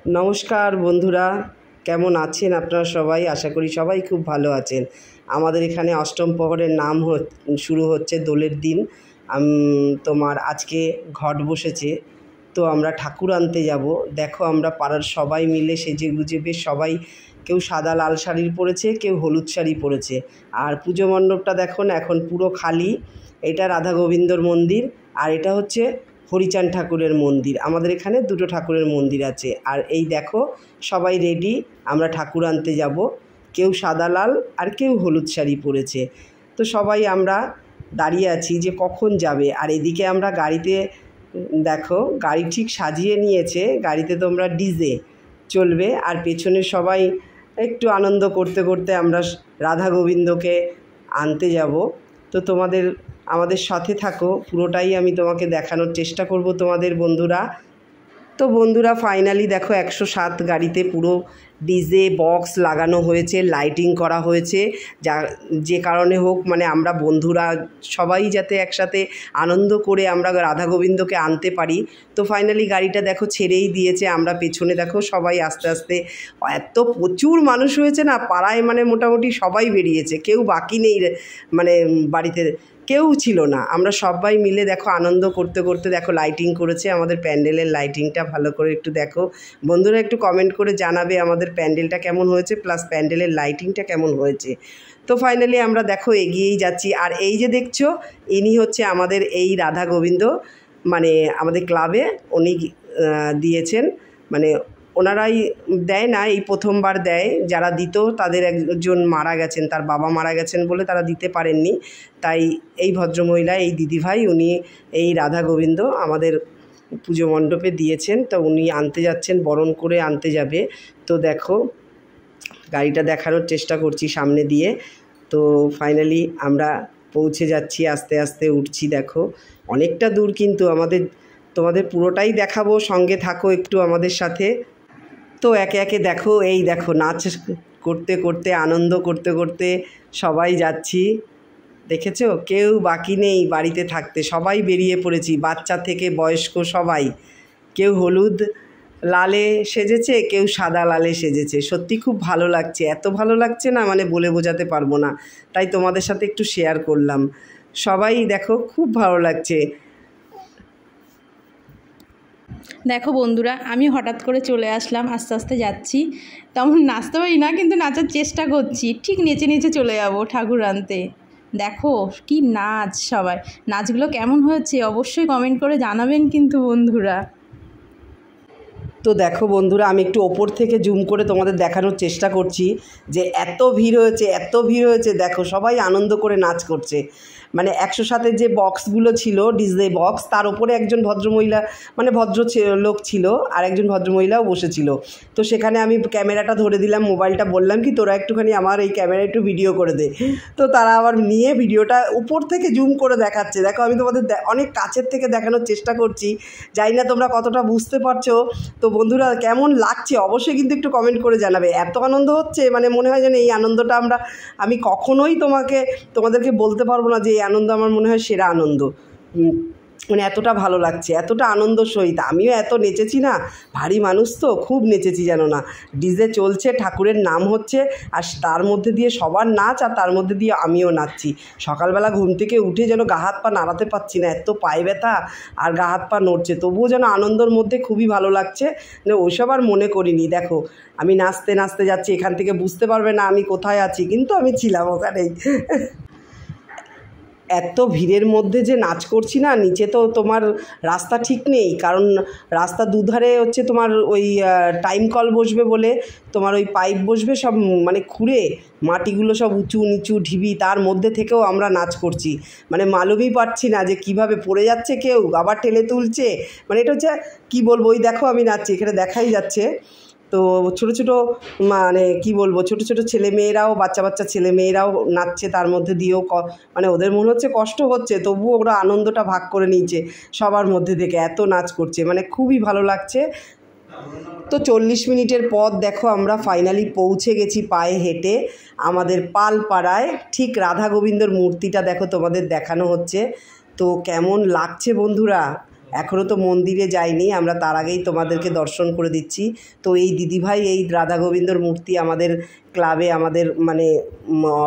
নমস্কার বন্ধুরা, কেমন আছেন আপনারা সবাই? আশা করি সবাই খুব ভালো আছেন। আমাদের এখানে অষ্টম প্রহরের নাম শুরু হচ্ছে দোলের দিন। তোমার আজকে ঘট বসেছে, তো আমরা ঠাকুর আনতে যাব। দেখো আমরা পাড়ার সবাই মিলে সেজেগুজে বেশ সবাই, কেউ সাদা লাল শাড়ি পরেছে, কেউ হলুদ শাড়ি পরেছে। আর পুজো মণ্ডপটা দেখো না, এখন পুরো খালি। এটা রাধা গোবিন্দর মন্দির, আর এটা হচ্ছে হরিচাঁদ ঠাকুরের মন্দির। আমাদের এখানে দুটো ঠাকুরের মন্দির আছে। আর এই দেখো সবাই রেডি, আমরা ঠাকুর আনতে যাব। কেউ সাদা লাল আর কেউ হলুদ শাড়ি পরেছে। তো সবাই আমরা দাঁড়িয়ে আছি যে কখন যাবে। আর এদিকে আমরা গাড়িতে দেখো গাড়ি ঠিক সাজিয়ে নিয়েছে, গাড়িতে তোমরা ডিজে চলবে। আর পেছনে সবাই একটু আনন্দ করতে করতে আমরা রাধা গোবিন্দকে আনতে যাব। তো আমাদের সাথে থাকো, পুরোটাই আমি তোমাকে দেখানোর চেষ্টা করব তোমাদের বন্ধুরা। তো বন্ধুরা ফাইনালি দেখো 107 গাড়িতে পুরো ডিজে বক্স লাগানো হয়েছে, লাইটিং করা হয়েছে, যে কারণে হোক মানে আমরা বন্ধুরা সবাই যাতে একসাথে আনন্দ করে আমরা রাধা গোবিন্দকে আনতে পারি। তো ফাইনালি গাড়িটা দেখো ছেড়েই দিয়েছে। আমরা পেছনে দেখো সবাই আস্তে আস্তে, এত প্রচুর মানুষ হয়েছে না পাড়ায়, মানে মোটামুটি সবাই বেরিয়েছে, কেউ বাকি নেই, মানে বাড়িতে কেউ ছিল না। আমরা সবাই মিলে দেখো আনন্দ করতে করতে দেখো লাইটিং করেছে। আমাদের প্যান্ডেলের লাইটিংটা ভালো করে একটু দেখো বন্ধুরা, একটু কমেন্ট করে জানাবে আমাদের প্যান্ডেলটা কেমন হয়েছে, প্লাস প্যান্ডেলের লাইটিংটা কেমন হয়েছে। তো ফাইনালি আমরা দেখো এগিয়েই যাচ্ছি। আর এই যে দেখছো, ইনি হচ্ছে আমাদের এই রাধা গোবিন্দ, মানে আমাদের ক্লাবে উনি দিয়েছেন, মানে ওনারাই দেয় না, এই প্রথমবার দেয়। যারা দিত তাদের একজন মারা গেছেন, তার বাবা মারা গেছেন বলে তারা দিতে পারেননি। তাই এই ভদ্রমহিলা, এই দিদিভাই, উনি এই রাধা গোবিন্দ আমাদের পুজো মণ্ডপে দিয়েছেন। তো উনি আনতে যাচ্ছেন, বরণ করে আনতে যাবে। তো দেখো গাড়িটা দেখানোর চেষ্টা করছি সামনে দিয়ে। তো ফাইনালি আমরা পৌঁছে যাচ্ছি, আস্তে আস্তে উঠছি। দেখো অনেকটা দূর, কিন্তু তোমাদের পুরোটাই দেখাবো, সঙ্গে থাকো একটু আমাদের সাথে। তো একে একে দেখো, এই দেখো নাচ করতে করতে আনন্দ করতে করতে সবাই যাচ্ছি। দেখেছো, কেউ বাকি নেই বাড়িতে থাকতে, সবাই বেরিয়ে পড়েছি, বাচ্চা থেকে বয়স্ক সবাই। কেউ হলুদ লালে সেজেছে, কেউ সাদা লালে সেজেছে। সত্যি খুব ভালো লাগছে, এত ভালো লাগছে না মানে বলে বোঝাতে পারবো না। তাই তোমাদের সাথে একটু শেয়ার করলাম। সবাই দেখো খুব ভালো লাগছে। দেখো বন্ধুরা, আমি হঠাৎ করে চলে আসলাম, আস্তে আস্তে যাচ্ছি। তেমন নাচতে পারি না, কিন্তু নাচার চেষ্টা করছি। ঠিক নেচে নেচে চলে যাবো ঠাকুর আনতে। দেখো কি নাচ, সবাই নাচগুলো কেমন হয়েছে অবশ্যই কমেন্ট করে জানাবেন কিন্তু বন্ধুরা। তো দেখো বন্ধুরা, আমি একটু ওপর থেকে জুম করে তোমাদের দেখানোর চেষ্টা করছি যে এত ভিড় হয়েছে, এত ভিড় হয়েছে। দেখো সবাই আনন্দ করে নাচ করছে। মানে 107-এর যে বক্সগুলো ছিল, ডিজে বক্স, তার উপরে একজন ভদ্রমহিলা, মানে লোক ছিল, আর একজন ভদ্রমহিলাও বসেছিল। তো সেখানে আমি ক্যামেরাটা ধরে দিলাম, মোবাইলটা, বললাম কি তোরা একটুখানি আমার এই ক্যামেরা একটু ভিডিও করে দে। তো তারা আবার নিয়ে ভিডিওটা উপর থেকে জুম করে দেখাচ্ছে। দেখো আমি তোমাদের অনেক কাছের থেকে দেখানোর চেষ্টা করছি, জানি না তোমরা কতটা বুঝতে পারছো। তো বন্ধুরা কেমন লাগছে অবশ্যই কিন্তু একটু কমেন্ট করে জানাবে। এত আনন্দ হচ্ছে, মানে মনে হয় যেন এই আনন্দটা আমি কখনোই তোমাদেরকে বলতে পারবো না যে এই আনন্দ আমার মনে হয় সেরা আনন্দ। মানে এতটা ভালো লাগছে, এতটা আনন্দ সহিত। আমিও এত নেচেছি না, ভারী মানুষ তো, খুব নেচেছি জানো না। ডিজে চলছে, ঠাকুরের নাম হচ্ছে, আর তার মধ্যে দিয়ে সবার নাচ, আর তার মধ্যে দিয়ে আমিও নাচছি। সকালবেলা ঘুম থেকে উঠে যেন গা হাত পা নাড়াতে পারছি না, এত পায়ে ব্যথা আর গা হাত পা নড়ছে, তবুও যেন আনন্দর মধ্যে খুবই ভালো লাগছে। মানে ওইসব আর মনে করিনি। দেখো আমি নাচতে নাচতে যাচ্ছি, এখান থেকে বুঝতে পারবে না আমি কোথায় আছি, কিন্তু আমি ছিলাম ওখানেই। এত ভিড়ের মধ্যে যে নাচ করছি না, নিচে তো তোমার রাস্তা ঠিক নেই, কারণ রাস্তা দুধারে হচ্ছে তোমার ওই টাইম কল বসবে বলে তোমার ওই পাইপ বসবে, সব মানে খুঁড়ে মাটিগুলো সব উঁচু নিচু ঢিবি, তার মধ্যে থেকেও আমরা নাচ করছি। মানে মালুমই পাচ্ছি না যে কিভাবে পড়ে যাচ্ছে, কেউ আবার টেনে তুলছে। মানে এটা হচ্ছে কী বলবো, ওই দেখো আমি নাচছি, এখানে দেখাই যাচ্ছে। তো ছোটো ছোটো, মানে কি বলবো, ছোটো ছোটো ছেলেমেয়েরাও, বাচ্চা বাচ্চা ছেলেমেয়েরাও নাচছে, তার মধ্যে দিয়েও মানে ওদের মনে হচ্ছে কষ্ট হচ্ছে, তবুও ওরা আনন্দটা ভাগ করে নিয়েছে সবার মধ্যে থেকে, এত নাচ করছে, মানে খুবই ভালো লাগছে। তো 40 মিনিটের পথ দেখো আমরা ফাইনালি পৌঁছে গেছি পায়ে হেঁটে আমাদের পালপাড়ায়। ঠিক রাধা গোবিন্দর মূর্তিটা দেখো তোমাদের দেখানো হচ্ছে। তো কেমন লাগছে বন্ধুরা, এখনও তো মন্দিরে যাইনি, আমরা তার আগেই তোমাদেরকে দর্শন করে দিচ্ছি। তো এই দিদিভাই এই রাধা গোবিন্দর মূর্তি আমাদের ক্লাবে, আমাদের মানে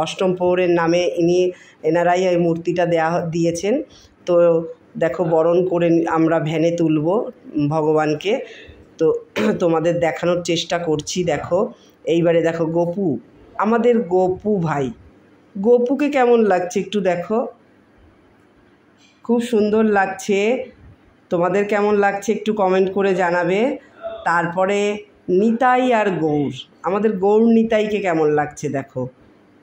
অষ্টম প্রহরের নামে এনারাই এই মূর্তিটা দিয়েছেন। তো দেখো বরণ করে আমরা ভ্যানে তুলব ভগবানকে। তো তোমাদের দেখানোর চেষ্টা করছি। দেখো এইবারে দেখো গোপু, আমাদের গোপু ভাই, গোপুকে কেমন লাগছে একটু দেখো, খুব সুন্দর লাগছে। তোমাদের কেমন লাগছে একটু কমেন্ট করে জানাবে। তারপরে নিতাই আর গৌর, আমাদের গৌর নিতাইকে কেমন লাগছে দেখো,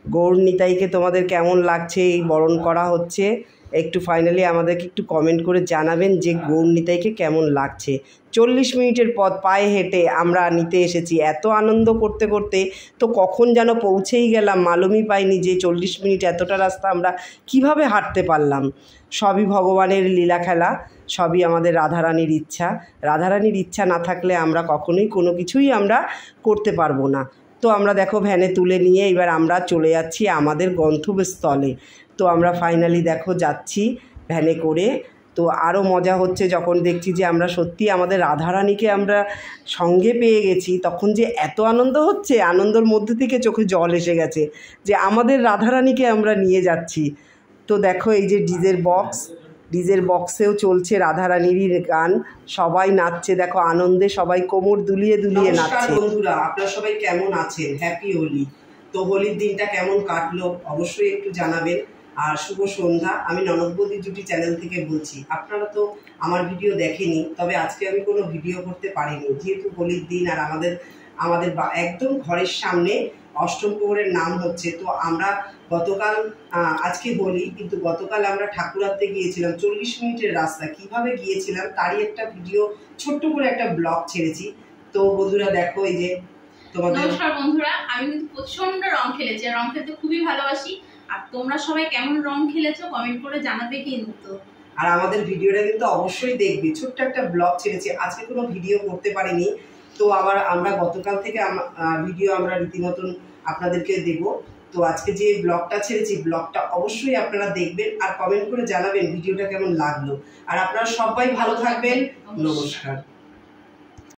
গৌর নিতাইকে তোমাদের কেমন লাগছে, এই বরণ করা হচ্ছে। একটু ফাইনালি আমাদেরকে একটু কমেন্ট করে জানাবেন যে গৌর নিতাইকে কেমন লাগছে। 40 মিনিটের পথ পায়ে হেঁটে আমরা নিতে এসেছি, এত আনন্দ করতে করতে তো কখন যেন পৌঁছেই গেলাম, মালুমই পাইনি যে 40 মিনিট এতটা রাস্তা আমরা কিভাবে হাঁটতে পারলাম। সবই ভগবানের লীলা খেলা, সবই আমাদের রাধারানীর ইচ্ছা। রাধারানীর ইচ্ছা না থাকলে আমরা কখনোই কোনো কিছুই আমরা করতে পারবো না। তো আমরা দেখো ভ্যানে তুলে নিয়ে এবার আমরা চলে যাচ্ছি আমাদের গন্তব্যস্থলে। তো আমরা ফাইনালি দেখো যাচ্ছি ভ্যানে করে। তো আরও মজা হচ্ছে যখন দেখছি যে আমরা সত্যি আমাদের রাধারানীকে আমরা সঙ্গে পেয়ে গেছি, তখন যে এত আনন্দ হচ্ছে, আনন্দের মধ্যে থেকে চোখে জল এসে গেছে যে আমাদের রাধারানীকে আমরা নিয়ে যাচ্ছি। তো দেখো এই যে ডিজের বক্সেও চলছে রাধারানীরই গান, সবাই নাচছে দেখো আনন্দে, সবাই কোমর দুলিয়ে দুলিয়ে নাচছে। বন্ধুরা আপনারা সবাই কেমন আছেন? হ্যাপি হোলি। তো হোলির দিনটা কেমন কাটলো অবশ্যই একটু জানাবেন। আর শুভ সন্ধ্যা, আমি ননদবতী জুটি চ্যানেল থেকে বলছি। আপনারা তো আমার ভিডিও দেখেনি, তবে আজকে আমি কোনো ভিডিও করতে পারিনি যেহেতু হোলির দিন, আর আমাদের একদম ঘরের সামনে অষ্টম প্রহরের নাম হচ্ছে। তো আমরা গতকাল, আজকে হোলি কিন্তু গতকাল আমরা ঠাকুর আনতে গিয়েছিলাম, 40 মিনিটের রাস্তা, কিভাবে গিয়েছিলাম তারই একটা ভিডিও, ছোট্ট করে একটা ব্লগ ছেড়েছি। তো বন্ধুরা দেখো এই যে তোমাদের, নমস্কার বন্ধুরা, আমি কিন্তু প্রচন্ড রং খেলেছি, আর রং খেলতে খুবই ভালোবাসি। আর তোমরা সবাই কেমন রং খেলেছো কমেন্ট করে জানাবে কিন্তু। আর আমাদের ভিডিওটা কিন্তু অবশ্যই দেখবে, ছোট্ট একটা ব্লগ ছেড়েছি, আজকে কোনো ভিডিও করতে পারিনি। তো আবার আমরা গতকাল থেকে ভিডিও আমরা রীতিমতন আপনাদেরকে দেব। তো আজকে যে ব্লগটা ছেড়েছি, ব্লগটা অবশ্যই আপনারা দেখবেন আর কমেন্ট করে জানাবেন ভিডিওটা কেমন লাগলো। আর আপনারা সবাই ভালো থাকবেন। নমস্কার।